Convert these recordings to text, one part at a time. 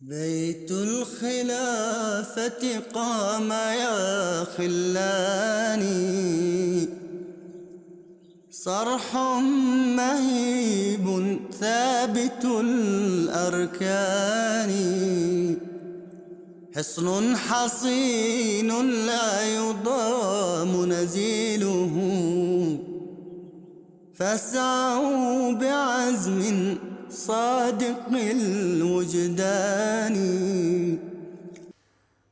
بيت الخلافة قام يا خلاني، صرح مهيب ثابت الأركان، حصن حصين لا يضام نزيله، فاسعوا بعزم صادق الوجدان.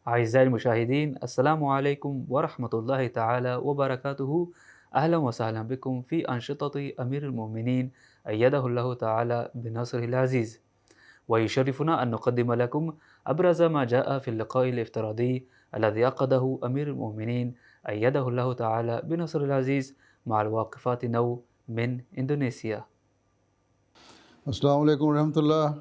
أعزائي المشاهدين، السلام عليكم ورحمة الله تعالى وبركاته. أهلا وسهلا بكم في أنشطة أمير المؤمنين أيده الله تعالى بنصره العزيز. ويشرفنا أن نقدم لكم أبرز ما جاء في اللقاء الافتراضي الذي عقده أمير المؤمنين أيده الله تعالى بنصره العزيز مع الواقفات من إندونيسيا. السلام عليكم ورحمة الله.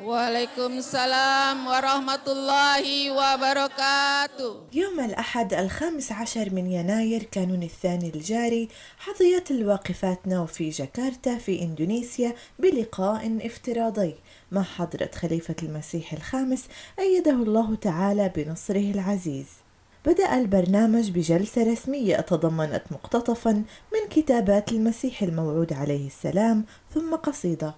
وعليكم السلام ورحمة الله وبركاته. يوم الأحد 15 من يناير كانون الثاني الجاري حظيت الواقفات في جاكرتا في إندونيسيا بلقاء افتراضي مع حضرة خليفة المسيح الخامس أيده الله تعالى بنصره العزيز. بدأ البرنامج بجلسة رسمية تضمنت مقتطفا من كتابات المسيح الموعود عليه السلام ثم قصيدة.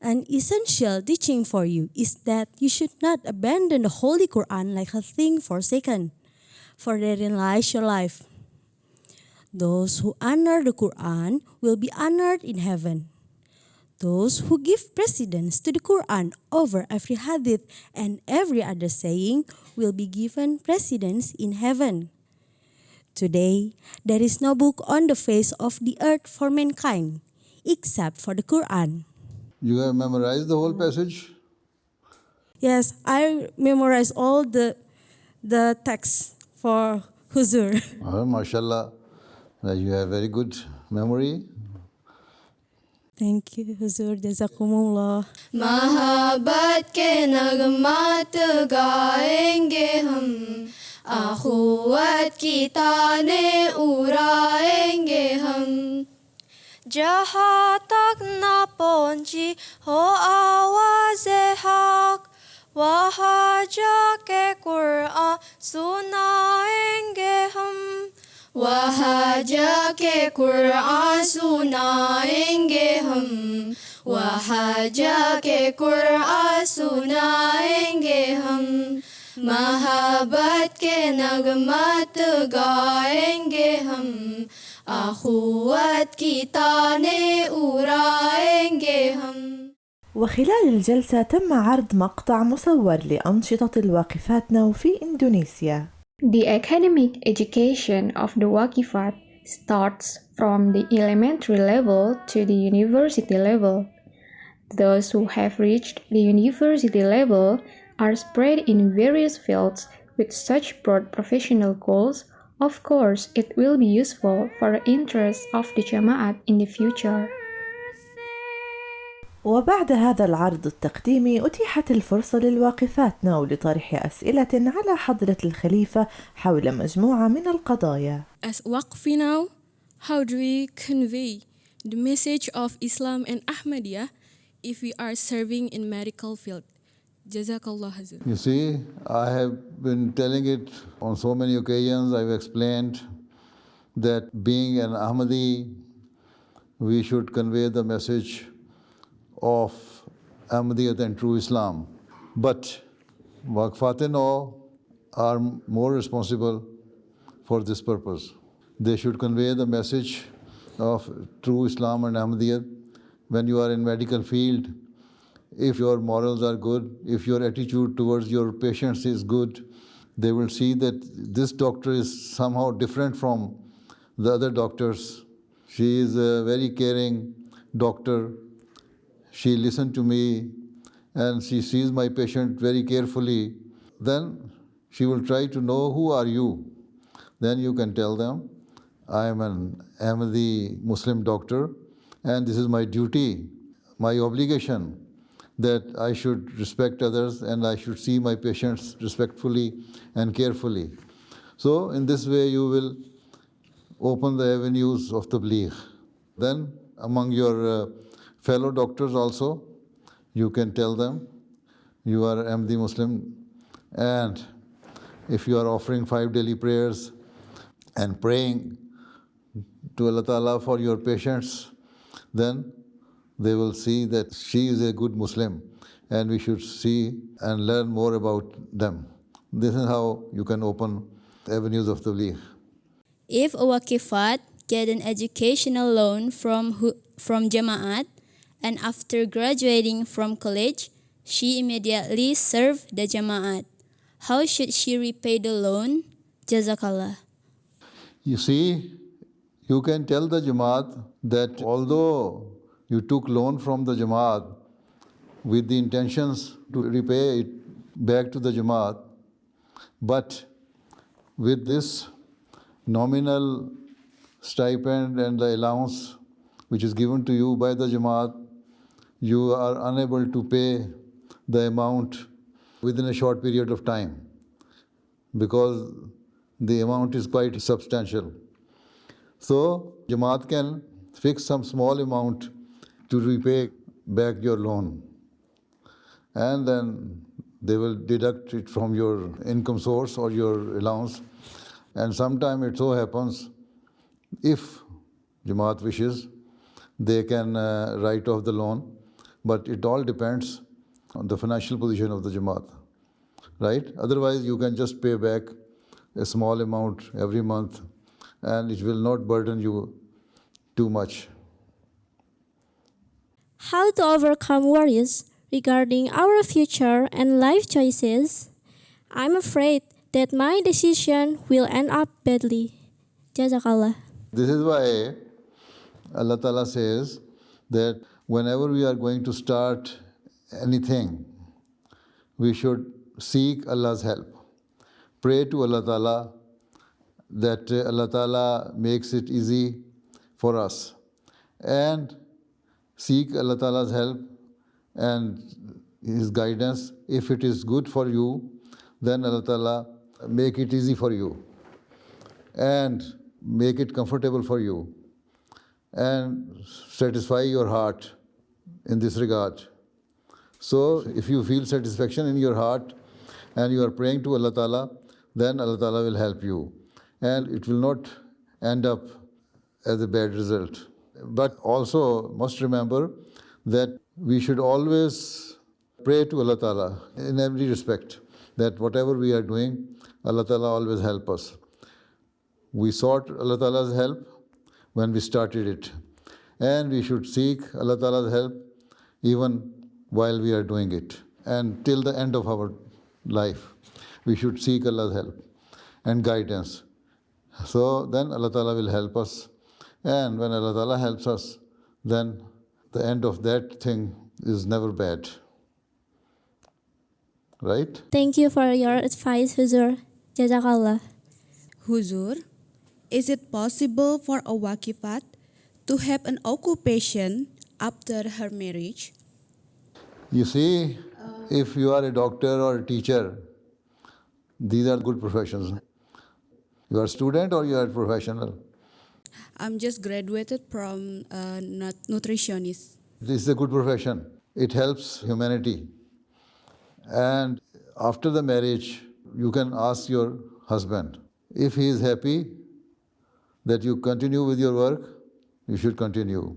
An essential teaching for you is that you should not abandon the Holy Quran like a thing forsaken, for therein lies your life. Those who honor the Quran will be honored in heaven. Those who give precedence to the Quran over every hadith and every other saying will be given precedence in heaven. Today, there is no book on the face of the earth for mankind, except for the Quran. You have memorized the whole passage? Yes, I memorize all the texts for Huzur. Oh, mashallah. You have very good memory. Thank you, Huzur. Jazakumullah. Mahabat के नगमात गाएंगे हम, अखुवत की ताने उड़ाएंगे हम, जहाँ तक ना पहुँची हो आवाज़ हक, वहाँ जाके कुरान सुनाएंगे हम, वहाँ जाके कुरान सुनाएंगे हम, वहाँ जाके कुरान सुनाएंगे हम, महाबत के नगमत गाएंगे हम, अखुवत की ताने उड़ाएंगे हम. وخلال الجلسة تم عرض مقطع مصور لأنشطة الواقفات في إندونيسيا. The academic education of the Waقفات starts from the elementary level to the university level. Those who have reached the university level are spread in various fields with such broad professional goals. Of course, it will be useful for the interests of the Jamaat in the future. وبعد هذا العرض التقديمي أتيحت الفرصة للواقفات لطرح أسئلة على حضرة الخليفة حول مجموعة من القضايا. As Waqfi now, how do we convey the message of Islam and Ahmadiyya if we are serving in medical field? Jazakallah Hazur. You see, I have been telling it on so many occasions. I've explained that being an Ahmadi, we should convey the message of Ahmadiyyat and true Islam. But Waqfat are more responsible for this purpose. They should convey the message of true Islam and Ahmadiyyat when you are in medical field. If your morals are good, if your attitude towards your patients is good, they will see that this doctor is somehow different from the other doctors. She is a very caring doctor. She listened to me and she sees my patient very carefully. Then she will try to know, who are you? Then you can tell them, I am an Ahmadi Muslim doctor and this is my duty, my obligation, that I should respect others and I should see my patients respectfully and carefully. So in this way you will open the avenues of tabligh. Then among your fellow doctors also, you can tell them you are Ahmadi Muslim, and if you are offering 5 daily prayers and praying to Allah Ta'ala for your patients, then they will see that she is a good Muslim, and we should see and learn more about them. This is how you can open avenues of tabligh. If a Waqifat get an educational loan from Jamaat, and after graduating from college, she immediately served the Jamaat, how should she repay the loan? Jazakallah. You see, you can tell the Jamaat that although you took loan from the Jamaat with the intentions to repay it back to the Jamaat, but with this nominal stipend and the allowance which is given to you by the Jamaat, you are unable to pay the amount within a short period of time, because the amount is quite substantial. So Jamaat can fix some small amount to repay back your loan, and then they will deduct it from your income source or your allowance. And sometime it so happens, if Jamaat wishes, they can write off the loan, but it all depends on the financial position of the Jamaat, right? Otherwise, you can just pay back a small amount every month, and it will not burden you too much. How to overcome worries regarding our future and life choices? I'm afraid that my decision will end up badly. Jazakallah. This is why Allah Ta'ala says that whenever we are going to start anything, we should seek Allah's help. Pray to Allah Ta'ala that Allah Ta'ala makes it easy for us, and seek Allah Ta'ala's help and His guidance. If it is good for you, then Allah Ta'ala make it easy for you and make it comfortable for you and satisfy your heart in this regard. So if you feel satisfaction in your heart and you are praying to Allah Ta'ala, then Allah Ta'ala will help you, and it will not end up as a bad result. But also must remember that we should always pray to Allah Ta'ala in every respect, that whatever we are doing, Allah Ta'ala always help us. We sought Allah Ta'ala's help when we started it, and we should seek Allah Ta'ala's help even while we are doing it, and till the end of our life we should seek Allah's help and guidance. So then Allah Ta'ala will help us, and when Allah Ta'ala helps us, then the end of that thing is never bad. Right? Thank you for your advice, Huzur. Jazakallah. Huzur, is it possible for a Waqifat to have an occupation after her marriage? You see, if you are a doctor or a teacher, these are good professions. You are a student or you are a professional? I'm just graduated from nutritionist. This is a good profession. It helps humanity. And after the marriage, you can ask your husband. If he is happy that you continue with your work, you should continue.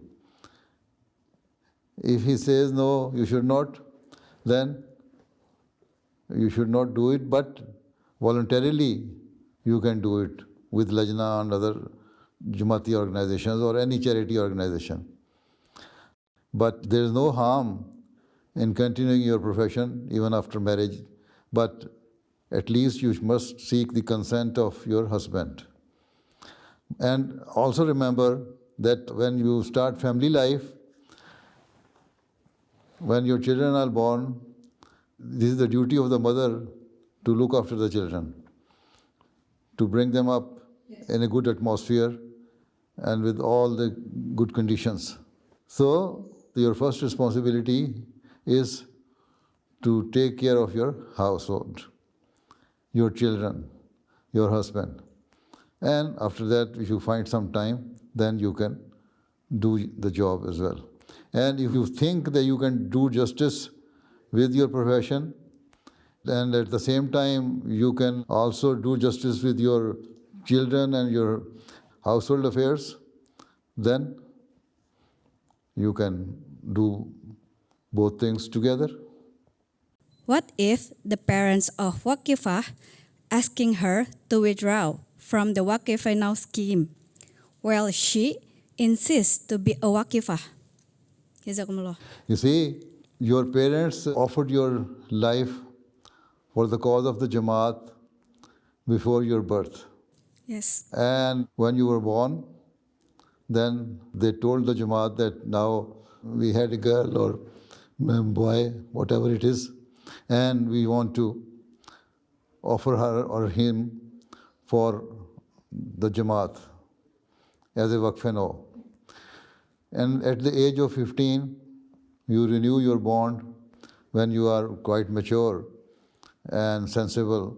If he says no, you should not, then you should not do it, but voluntarily you can do it with Lajna and other Jamaati organizations or any charity organization. But there is no harm in continuing your profession even after marriage, but at least you must seek the consent of your husband. And also remember that when you start family life, when your children are born, this is the duty of the mother to look after the children, to bring them up in a good atmosphere and with all the good conditions. So your first responsibility is to take care of your household, your children, your husband. And after that, if you find some time, then you can do the job as well. And if you think that you can do justice with your profession, and at the same time you can also do justice with your children and your household affairs, then you can do both things together. What if the parents of Waqifah asking her to withdraw from the Waqifah Now scheme, while she insists to be a Waqifah? Jazakumullah. You see, your parents offered your life for the cause of the Jamaat before your birth. Yes. And when you were born, then they told the Jamaat that now we had a girl or boy, whatever it is, and we want to offer her or him for the Jamaat as a Waqf. And at the age of 15, you renew your bond when you are quite mature and sensible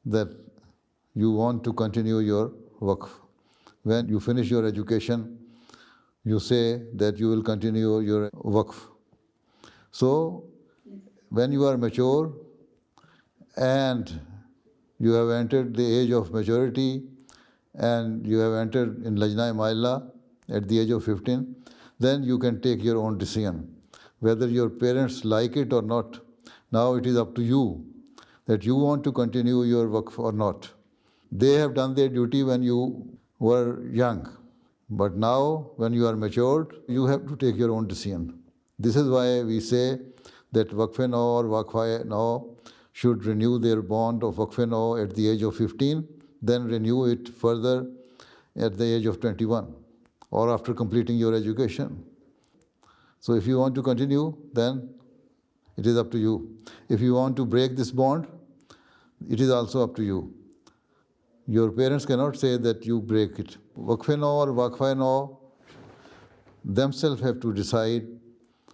that you want to continue your Waqf. When you finish your education, you say that you will continue your Waqf. So, when you are mature and you have entered the age of maturity and you have entered in Lajna-e-Maila at the age of 15, then you can take your own decision. Whether your parents like it or not, now it is up to you that you want to continue your Waqf or not. They have done their duty when you were young, but now when you are matured, you have to take your own decision. This is why we say that Waqf-e-Nau or Waqf-e-Nau should renew their bond of Waqf-e-Nau at the age of 15, then renew it further at the age of 21 or after completing your education. So if you want to continue, then it is up to you. If you want to break this bond, it is also up to you. Your parents cannot say that you break it. Waqf-e-Nau or Waqf-e-Nau themselves have to decide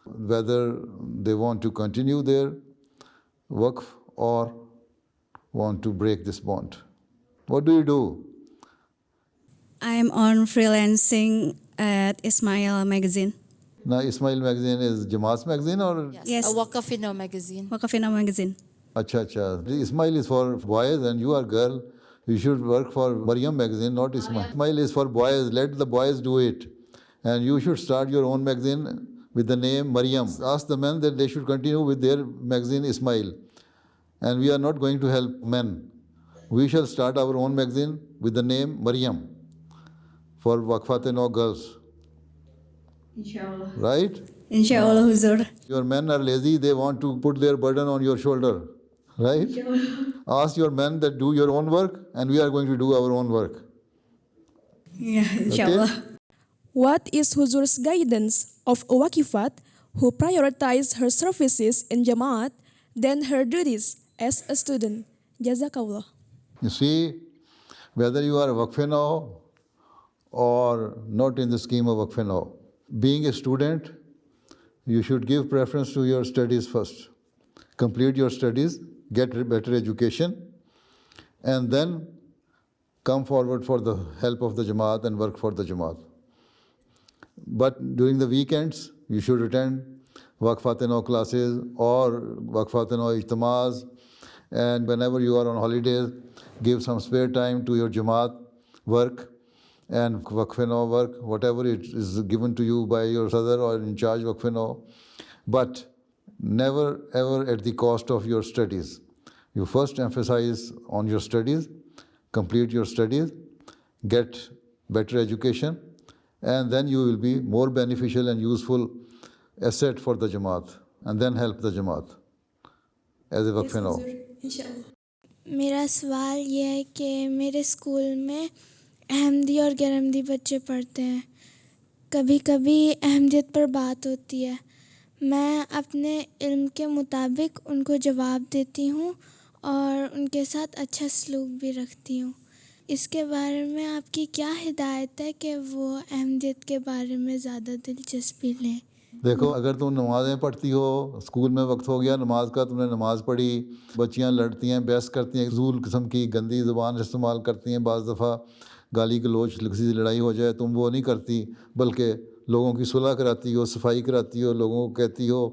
whether they want to continue their Waqf or want to break this bond. What do you do? I'm on freelancing at Ismail magazine. Now, Ismail magazine is Jamaat's magazine or? Yes. A Waqf-e-Nau magazine. Waqf-e-Nau magazine. Acha. Ismail is for boys and you are girl. You should work for Maryam magazine, not Ismail. Ismail is for boys. Let the boys do it. And you should start your own magazine with the name Maryam. Ask the men that they should continue with their magazine Ismail. And we are not going to help men. We shall start our own magazine with the name Maryam for Waqf-e-Nau girls. Inshallah. Right? Inshallah, Huzur. Your men are lazy, they want to put their burden on your shoulder. Right? Ask your men that do your own work and we are going to do our own work. Yeah, inshallah. Okay? What is Huzur's guidance of a Waqifat who prioritizes her services in Jamaat than her duties as a student? Jazakallah. You see, whether you are a Waqf-e-Nau or not in the scheme of Waqf-e-Nau, being a student, you should give preference to your studies first. Complete your studies, get a better education, and then come forward for the help of the Jamaat and work for the Jamaat. But during the weekends, you should attend Waqf-e-Nau classes or Waqf-e-Nau ijtimas, and whenever you are on holidays, give some spare time to your Jamaat work and Waqf-e-Nau work, whatever it is given to you by your Sadr or in charge Waqf-e-Nau. But never ever at the cost of your studies. You first emphasize on your studies, complete your studies, get better education, and then you will be more beneficial and useful asset for the Jamaat, and then help the Jamaat as a Waqf-e-Nau. मेरा सवाल ये है कि मेरे school में अहमदी और गैरअहमदी बच्चे पढ़ते हैं। कभी कभी अहमदियत पर बात होती है। मैं अपने इल्म के मुताबिक उनको जवाब देती हूँ और उनके साथ अच्छा सलूक भी रखती हूँ। इसके बारे में आपकी क्या हिदायत है कि वो अहमदियत के बारे में ज़्यादा दिलचस्पी लें? देखो, अगर तुम नमाज़ें पढ़ती हो, स्कूल में वक्त हो गया नमाज का, तुमने नमाज़ पढ़ी, बच्चियां लड़ती हैं, बहस करती हैं, ज़ूल किस्म की गंदी ज़ुबान इस्तेमाल करती हैं, बाज़ दफ़ा गाली गलोच किसी से लड़ाई हो जाए, तुम वो नहीं करती, बल्कि लोगों की सुलह कराती हो, सफाई कराती हो, लोगों को कहती हो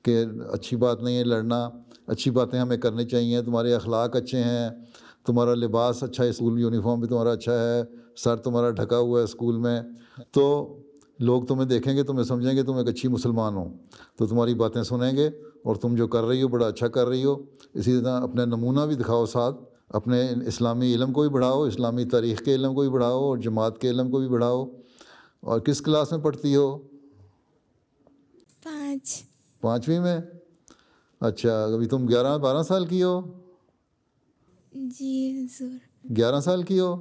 कि अच्छी बात नहीं है लड़ना, अच्छी बातें हमें करनी चाहिए, तुम्हारे अखलाक अच्छे हैं, तुम्हारा लिबास अच्छा है, स्कूल यूनिफॉर्म भी तुम्हारा अच्छा है, सर तुम्हारा ढका हुआ है स्कूल में, तो लोग तुम्हें देखेंगे, तुम्हें समझेंगे तुम एक अच्छी मुसलमान हो, तो तुम्हारी बातें सुनेंगे और तुम जो कर रही हो बड़ा अच्छा कर रही हो। इसी तरह अपना नमूना भी दिखाओ, साथ अपने इस्लामी इल्म को भी बढ़ाओ, इस्लामी तारीख़ के इल्म को भी बढ़ाओ और जमात के इल्म को भी बढ़ाओ। और किस क्लास में पढ़ती हो? 5वीं में। अच्छा, अभी तुम 11-12 साल की हो? जी हुजूर। 11 साल की हो?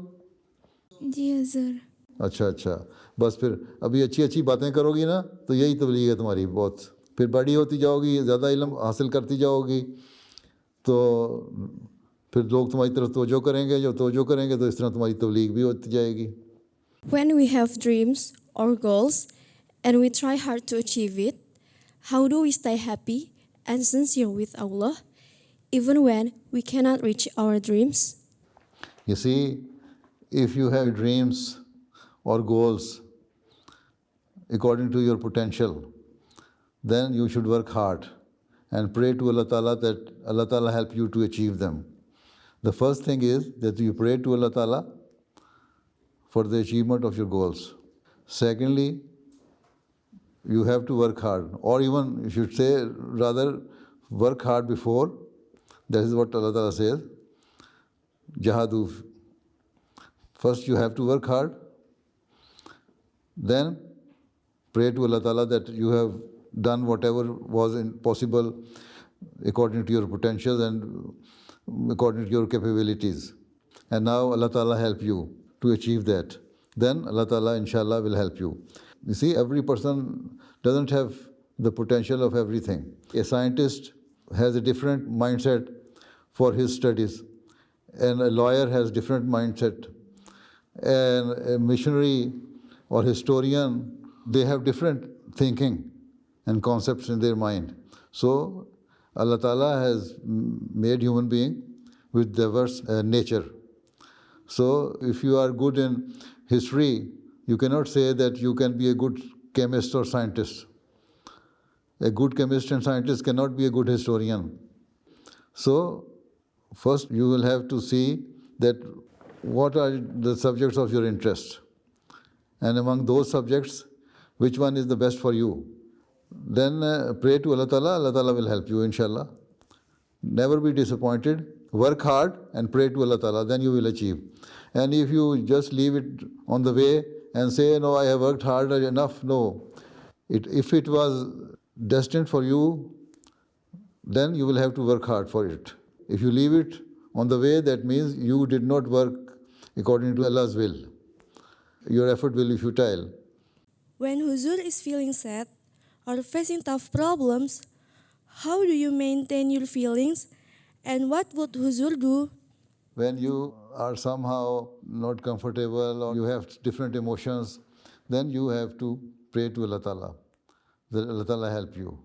जी हुजूर। अच्छा अच्छा, बस फिर अभी अच्छी अच्छी बातें करोगी ना तो यही तबलीग है तुम्हारी बहुत। फिर बड़ी होती जाओगी, ज़्यादा इल्म हासिल करती जाओगी, तो फिर लोग तुम्हारी तरफ तवज्जो करेंगे, जो तवज्जो करेंगे तो इस तरह तुम्हारी तबलीग भी होती जाएगी। When we have dreams or goals and we try hard to achieve it, how do we stay happy and sincere with Allah even when we cannot reach our dreams? You see, if you have dreams or goals according to your potential, then you should work hard and pray to Allah Ta'ala that Allah Ta'ala help you to achieve them. The first thing is that you pray to Allah Ta'ala for the achievement of your goals. Secondly, you have to work hard, or even you should say rather work hard before. That is what Allah Ta'ala says. Jahadu. First you have to work hard, then pray to Allah Ta'ala that you have done whatever was possible according to your potentials and according to your capabilities. And now Allah Ta'ala help you to achieve that. Then Allah Ta'ala inshallah will help you. You see, every person doesn't have the potential of everything. A scientist has a different mindset for his studies, and a lawyer has different mindset, and a missionary or historian, they have different thinking and concepts in their mind. So Allah Ta'ala has made human being with diverse nature. So if you are good in history, you cannot say that you can be a good chemist or scientist. A good chemist and scientist cannot be a good historian. So first you will have to see that what are the subjects of your interest, and among those subjects, which one is the best for you. Then pray to Allah Ta'ala, Allah Ta'ala will help you inshallah. Never be disappointed, work hard and pray to Allah Ta'ala, then you will achieve. And if you just leave it on the way and say, no, I have worked hard enough, no. If it was destined for you, then you will have to work hard for it. If you leave it on the way, that means you did not work according to Allah's will. Your effort will be futile. When Huzur is feeling sad or facing tough problems, how do you maintain your feelings and what would Huzur do? When you are somehow not comfortable or you have different emotions, then you have to pray to Allah Ta'ala. That Allah Ta'ala help you.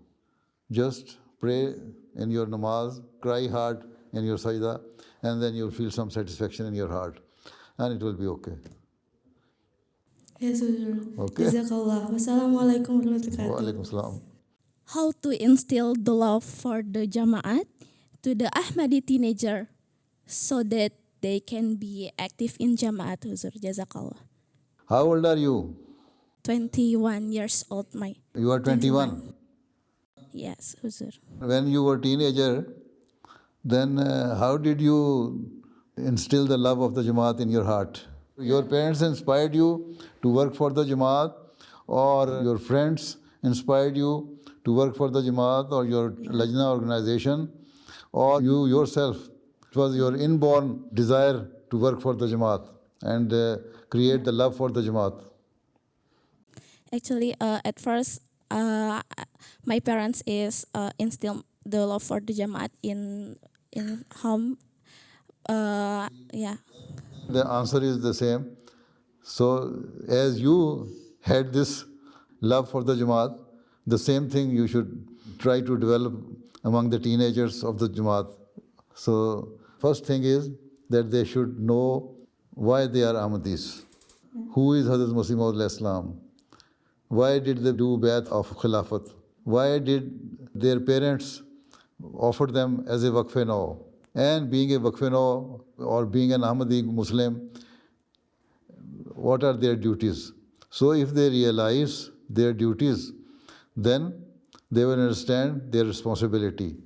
Just pray in your namaz, cry hard in your sajda, and then you'll feel some satisfaction in your heart. And it will be okay. Yes, Huzur. Okay. Jazakallah. Wassalamualaikum warahmatullahi wabarakatuh. Walaikum salam. How to instill the love for the Jamaat to the Ahmadi teenager so that they can be active in Jamaat, Huzur. Jazakallah. How old are you? 21 years old, You are 21. Yes, Huzur. When you were a teenager, then how did you instill the love of the Jamaat in your heart? Your parents inspired you to work for the Jamaat, or your friends inspired you to work for the Jamaat or your Lajna organization, or you yourself, it was your inborn desire to work for the Jamaat and create the love for the Jamaat? Actually, at first, my parents is instill the love for the Jamaat in home. Yeah. The answer is the same. So as you had this love for the Jamaat, the same thing you should try to develop among the teenagers of the Jamaat. So first thing is that they should know why they are Ahmadis. Who is Hazrat Masih Maud al-Islam? Why did they do Bayat of Khilafat? Why did their parents offer them as a Waqf-e-Nau? And being a Waqf-e-Nau or being an Ahmadi Muslim, what are their duties? So if they realize their duties, then they will understand their responsibility.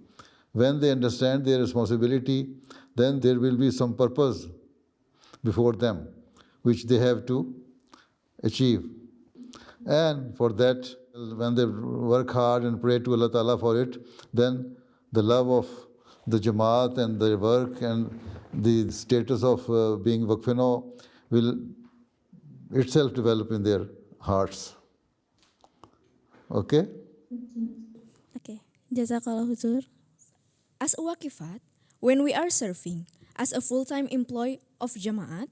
When they understand their responsibility, then there will be some purpose before them, which they have to achieve. And for that, when they work hard and pray to Allah Ta'ala for it, then the love of the Jamaat and their work and the status of being Waqf-e-Nau will itself develop in their hearts. Okay? Okay. Jazakallah Huzur. As a Waqifat, when we are serving as a full-time employee of Jamaat,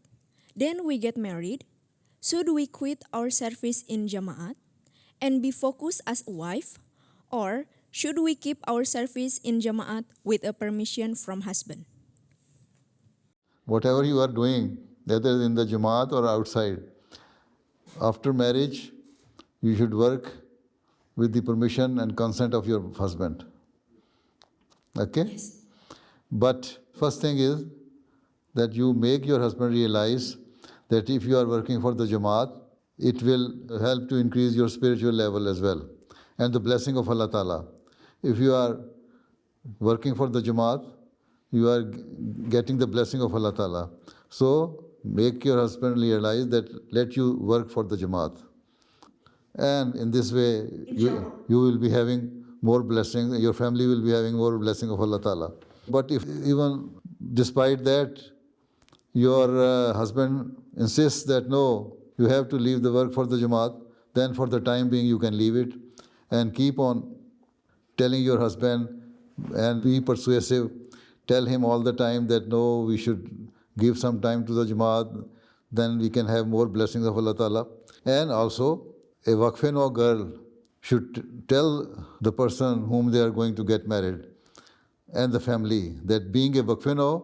then we get married, should we quit our service in Jamaat and be focused as a wife, or should we keep our service in Jamaat with a permission from husband? Whatever you are doing, whether in the Jamaat or outside, after marriage, you should work with the permission and consent of your husband. Okay? Yes. But first thing is that you make your husband realize that if you are working for the Jamaat, it will help to increase your spiritual level as well. And the blessing of Allah Ta'ala. If you are working for the Jamaat, you are getting the blessing of Allah Ta'ala. So make your husband realize that let you work for the Jamaat. And in this way, you will be having more blessings, your family will be having more blessing of Allah Ta'ala. But if even despite that, your husband insists that no, you have to leave the work for the Jamaat, then for the time being you can leave it and keep on telling your husband and be persuasive. Tell him all the time that no, we should give some time to the Jamaat, then we can have more blessings of Allah Ta'ala. And also, a Waqf-e-Nau girl should tell the person whom they are going to get married and the family that being a Waqf-e-Nau,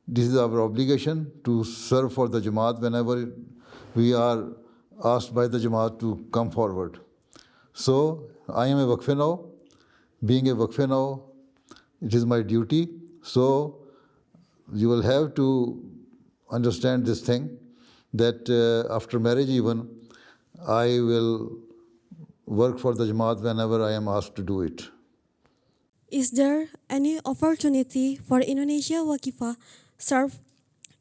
this is our obligation to serve for the Jamaat whenever we are asked by the Jamaat to come forward. So, I am a Waqf-e-Nau. Being a Waqf-e-Nau, it is my duty. So, you will have to understand this thing that after marriage even, I will work for the Jamaat whenever I am asked to do it. Is there any opportunity for Indonesia Waqifah serve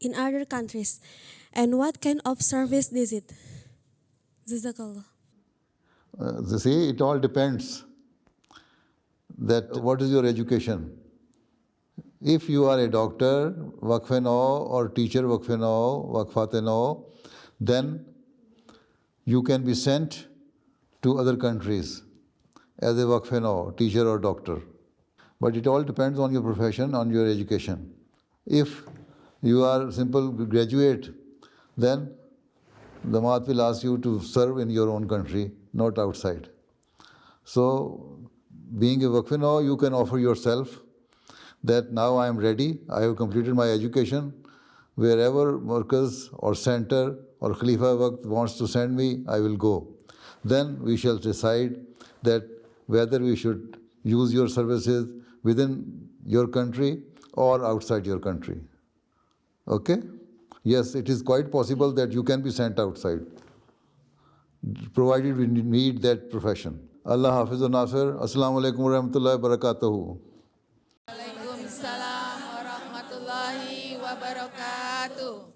in other countries? And what kind of service is it? Jazakallah. You see, it all depends that what is your education. If you are a doctor, Waqf-e-Nau, or teacher, Waqf-e-Nau, Waqfat-e-Nau, then you can be sent to other countries as a Waqf-e-Nau, teacher or doctor. But it all depends on your profession, on your education. If you are a simple graduate, then the Jamaat will ask you to serve in your own country, not outside. So, being a Waqf-e-Nau, you can offer yourself that now I am ready, I have completed my education. Wherever Markaz or center or Khalifa Waqt wants to send me, I will go. Then we shall decide that whether we should use your services within your country or outside your country. Okay? Yes, it is quite possible that you can be sent outside, provided we need that profession. Allah Hafiz wa Nasir. Assalamu alaikum wa rahmatullahi wa barakatuhu. Waalaikumsalam warahmatullahi wabarakatuh.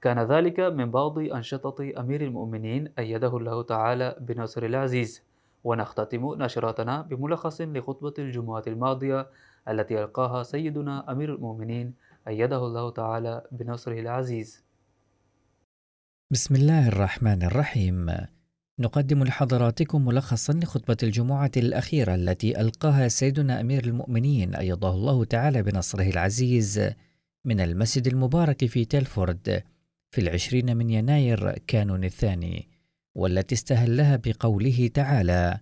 كان ذلك من بعض أنشطة أمير المؤمنين أيده الله تعالى بنصر العزيز. ونختتم نشراتنا بملخص لخطبة الجمعة الماضية التي ألقاها سيدنا أمير المؤمنين أيده الله تعالى بنصره العزيز. بسم الله الرحمن الرحيم. نقدم لحضراتكم ملخصا لخطبة الجمعة الأخيرة التي ألقاها سيدنا أمير المؤمنين أيده الله تعالى بنصره العزيز من المسجد المبارك في تيلفورد في 20 من يناير كانون الثاني، والتي استهلها بقوله تعالى: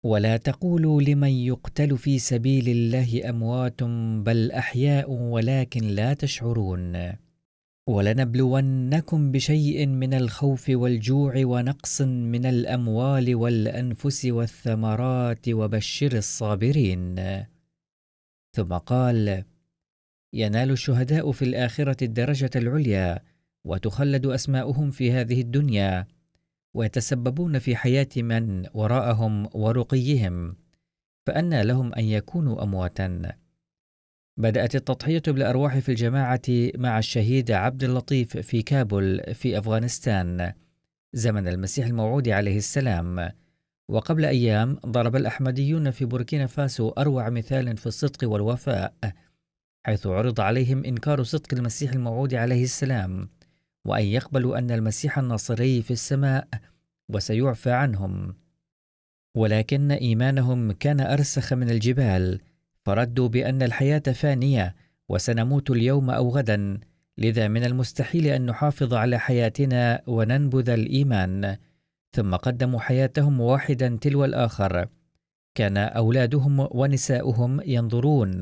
ولا تقولوا لمن يقتل في سبيل الله أموات بل أحياء ولكن لا تشعرون. ولنبلونكم بشيء من الخوف والجوع ونقص من الأموال والأنفس والثمرات وبشر الصابرين. ثم قال: ينال الشهداء في الآخرة الدرجة العليا، وتخلد أسماؤهم في هذه الدنيا، ويتسببون في حياة من وراءهم ورقيهم، فأنى لهم أن يكونوا أمواتا. بدأت التضحية بالأرواح في الجماعة مع الشهيد عبد اللطيف في كابول في أفغانستان زمن المسيح الموعود عليه السلام. وقبل أيام ضرب الأحمديون في بوركينا فاسو أروع مثال في الصدق والوفاء، حيث عرض عليهم إنكار صدق المسيح الموعود عليه السلام، وأن يقبلوا أن المسيح الناصري في السماء وسيعفى عنهم. ولكن إيمانهم كان أرسخ من الجبال، فردوا بأن الحياة فانية وسنموت اليوم أو غدا، لذا من المستحيل أن نحافظ على حياتنا وننبذ الإيمان. ثم قدموا حياتهم واحدا تلو الآخر. كان أولادهم ونساؤهم ينظرون،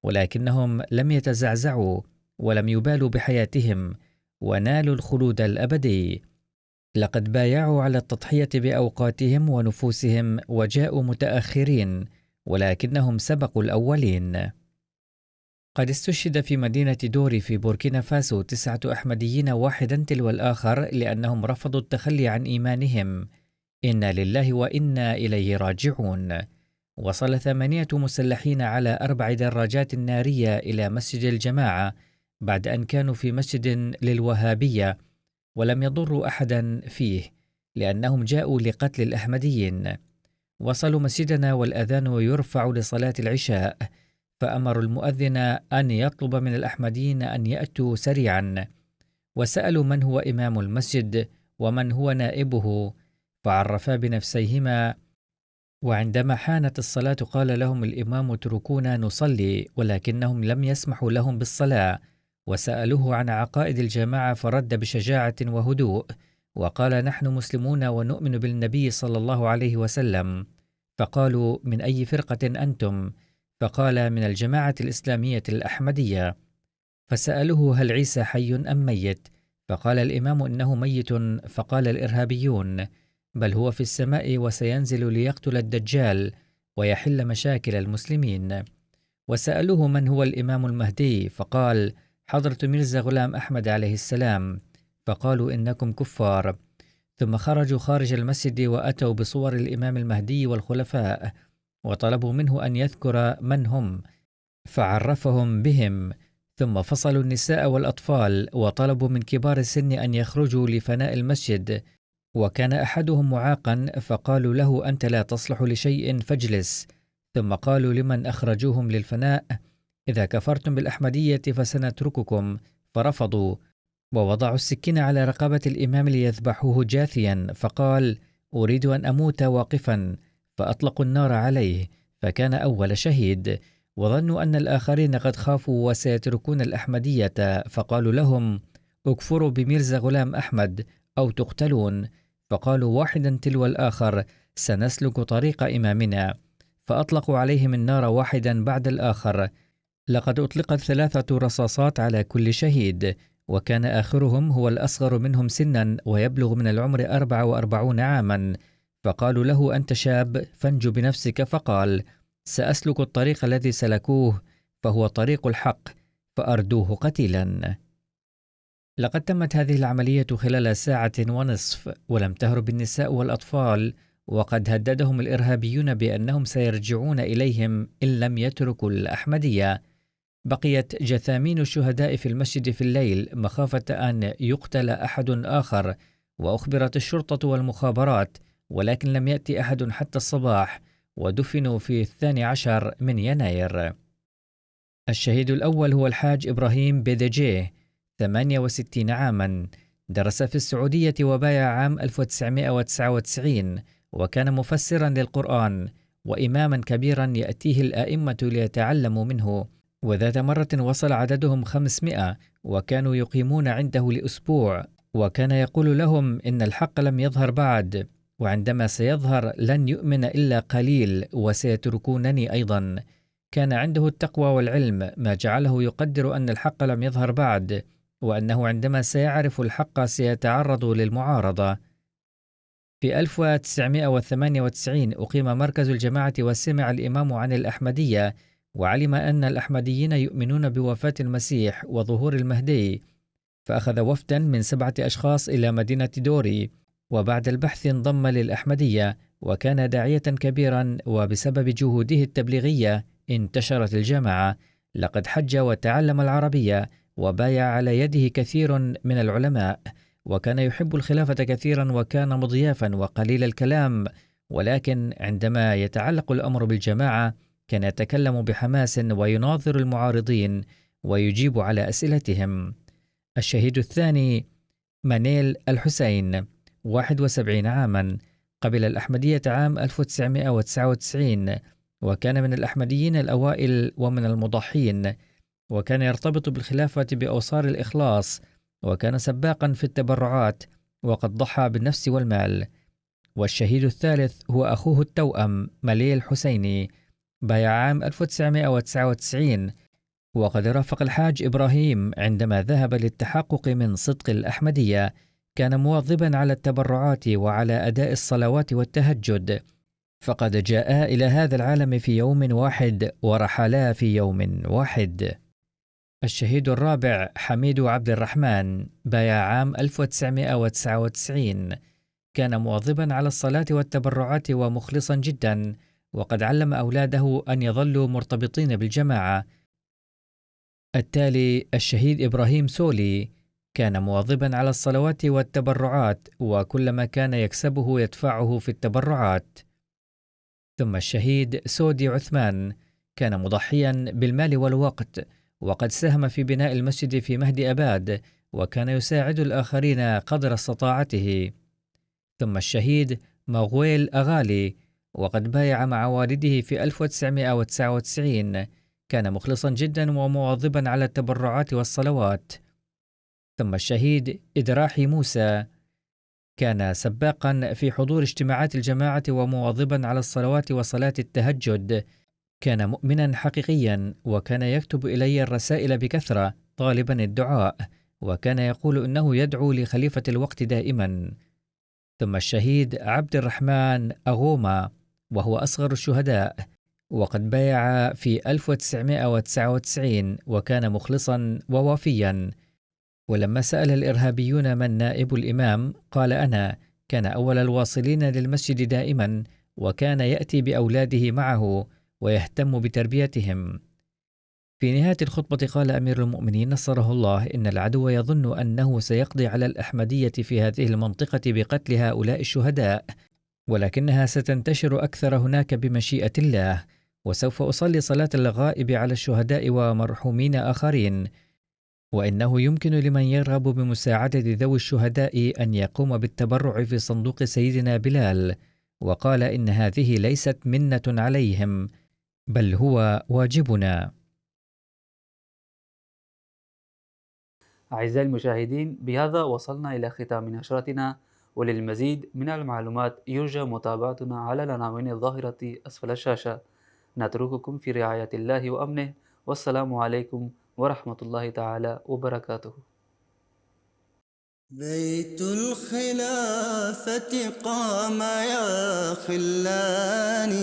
ولكنهم لم يتزعزعوا ولم يبالوا بحياتهم، ونالوا الخلود الأبدي. لقد بايعوا على التضحية بأوقاتهم ونفوسهم وجاءوا متأخرين، ولكنهم سبقوا الأولين. قد استشهد في مدينة دوري في بوركينا فاسو 9 أحمديين واحدا تلو الآخر لأنهم رفضوا التخلي عن إيمانهم. إنا لله وإنا إليه راجعون. وصل 8 مسلحين على 4 دراجات نارية إلى مسجد الجماعة بعد أن كانوا في مسجد للوهابية، ولم يضروا أحدا فيه لأنهم جاءوا لقتل الأحمديين. وصلوا مسجدنا والأذان يرفع لصلاة العشاء، فأمروا المؤذن أن يطلب من الأحمديين أن يأتوا سريعا، وسألوا من هو إمام المسجد ومن هو نائبه، فعرفا بنفسيهما. وعندما حانت الصلاة قال لهم الإمام: اتركونا نصلي، ولكنهم لم يسمحوا لهم بالصلاة، وسألوه عن عقائد الجماعة فرد بشجاعة وهدوء وقال: نحن مسلمون ونؤمن بالنبي صلى الله عليه وسلم. فقالوا: من أي فرقة أنتم؟ فقال: من الجماعة الإسلامية الأحمدية. فسألوه: هل عيسى حي أم ميت؟ فقال الإمام: إنه ميت. فقال الإرهابيون: بل هو في السماء وسينزل ليقتل الدجال ويحل مشاكل المسلمين. وسألوه: من هو الإمام المهدي؟ فقال: حضرة ميرزا غلام أحمد عليه السلام. فقالوا: إنكم كفار. ثم خرجوا خارج المسجد وأتوا بصور الإمام المهدي والخلفاء، وطلبوا منه أن يذكر من هم، فعرفهم بهم. ثم فصلوا النساء والأطفال، وطلبوا من كبار السن أن يخرجوا لفناء المسجد، وكان أحدهم معاقا، فقالوا له: أنت لا تصلح لشيء فاجلس. ثم قالوا لمن أخرجوهم للفناء: إذا كفرتم بالأحمدية فسنترككم. فرفضوا، ووضعوا السكين على رقبة الإمام ليذبحوه جاثيا، فقال: أريد أن أموت واقفا. فأطلقوا النار عليه، فكان أول شهيد. وظنوا أن الآخرين قد خافوا وسيتركون الأحمدية، فقالوا لهم: اكفروا بميرزا غلام أحمد أو تقتلون. فقالوا واحدا تلو الآخر: سنسلك طريق إمامنا. فأطلقوا عليهم النار واحدا بعد الآخر. لقد أطلقت 3 رصاصات على كل شهيد، وكان آخرهم هو الأصغر منهم سنا ويبلغ من العمر 44 عاما. فقالوا له: أنت شاب فانج بنفسك. فقال: سأسلك الطريق الذي سلكوه، فهو طريق الحق. فأردوه قتيلا. لقد تمت هذه العملية خلال 1.5 ساعة، ولم تهرب النساء والأطفال، وقد هددهم الإرهابيون بأنهم سيرجعون إليهم إن لم يتركوا الأحمدية. بقيت جثامين الشهداء في المسجد في الليل مخافة أن يقتل أحد آخر، وأخبرت الشرطة والمخابرات، ولكن لم يأتي أحد حتى الصباح، ودفنوا في 12 من يناير. الشهيد الأول هو الحاج إبراهيم بيدجيه، 68 عاما، درس في السعودية وبايع عام 1999، وكان مفسرا للقرآن وإماما كبيرا يأتيه الآئمة ليتعلموا منه. وذات مرة وصل عددهم 500، وكانوا يقيمون عنده لأسبوع، وكان يقول لهم: إن الحق لم يظهر بعد، وعندما سيظهر لن يؤمن إلا قليل، وسيتركونني أيضا. كان عنده التقوى والعلم، ما جعله يقدر أن الحق لم يظهر بعد، وأنه عندما سيعرف الحق سيتعرض للمعارضة. في 1998 أقيم مركز الجماعة وسمع الإمام عن الأحمدية، وعلم أن الأحمديين يؤمنون بوفاة المسيح وظهور المهدي، فأخذ وفدا من 7 أشخاص إلى مدينة دوري، وبعد البحث انضم للأحمدية، وكان داعية كبيرا، وبسبب جهوده التبليغية انتشرت الجماعة. لقد حج وتعلم العربية، وبايع على يده كثير من العلماء، وكان يحب الخلافة كثيرا، وكان مضيافا وقليل الكلام، ولكن عندما يتعلق الأمر بالجماعة كان يتكلم بحماس ويناظر المعارضين ويجيب على أسئلتهم. الشهيد الثاني منيل الحسين، 71 عاما، قبل الأحمدية عام 1999، وكان من الأحمديين الأوائل ومن المضحين، وكان يرتبط بالخلافة بأوصار الإخلاص، وكان سباقا في التبرعات، وقد ضحى بالنفس والمال. والشهيد الثالث هو أخوه التوأم مليل الحسيني، بايع عام 1999، وقد رافق الحاج إبراهيم عندما ذهب للتحقق من صدق الأحمدية. كان مواظبا على التبرعات وعلى أداء الصلوات والتهجد، فقد جاءا إلى هذا العالم في يوم واحد ورحلا في يوم واحد. الشهيد الرابع حميد عبد الرحمن، بايع عام 1999، كان مواظبا على الصلاة والتبرعات ومخلصا جدا، وقد علم أولاده أن يظلوا مرتبطين بالجماعة. التالي الشهيد إبراهيم سولي، كان مواظبا على الصلوات والتبرعات، وكلما كان يكسبه يدفعه في التبرعات. ثم الشهيد سودي عثمان، كان مضحيا بالمال والوقت، وقد ساهم في بناء المسجد في مهد أباد، وكان يساعد الآخرين قدر استطاعته. ثم الشهيد مغويل أغالي، وقد بايع مع والده في 1999، كان مخلصا جدا ومواظبا على التبرعات والصلوات. ثم الشهيد إدراحي موسى، كان سباقا في حضور اجتماعات الجماعة ومواظبا على الصلوات وصلاة التهجد، كان مؤمنا حقيقيا، وكان يكتب إلي الرسائل بكثرة طالبا الدعاء، وكان يقول إنه يدعو لخليفة الوقت دائما. ثم الشهيد عبد الرحمن أغوما، وهو أصغر الشهداء، وقد بايع في 1999، وكان مخلصا ووافيا. ولما سأل الإرهابيون من نائب الإمام قال أنا، كان أول الواصلين للمسجد دائما، وكان يأتي بأولاده معه ويهتم بتربيتهم. في نهاية الخطبة قال أمير المؤمنين نصره الله إن العدو يظن أنه سيقضي على الأحمدية في هذه المنطقة بقتل هؤلاء الشهداء، ولكنها ستنتشر أكثر هناك بمشيئة الله، وسوف أصلي صلاة الغائب على الشهداء ومرحومين آخرين، وإنه يمكن لمن يرغب بمساعدة ذوي الشهداء أن يقوم بالتبرع في صندوق سيدنا بلال، وقال إن هذه ليست منة عليهم، بل هو واجبنا. أعزائي المشاهدين، بهذا وصلنا إلى ختام نشرتنا، وللمزيد من المعلومات يرجى متابعتنا على العناوين الظاهرة أسفل الشاشة. نترككم في رعاية الله وأمنه، والسلام عليكم ورحمة الله تعالى وبركاته. بيت الخلافة قام يا خلاني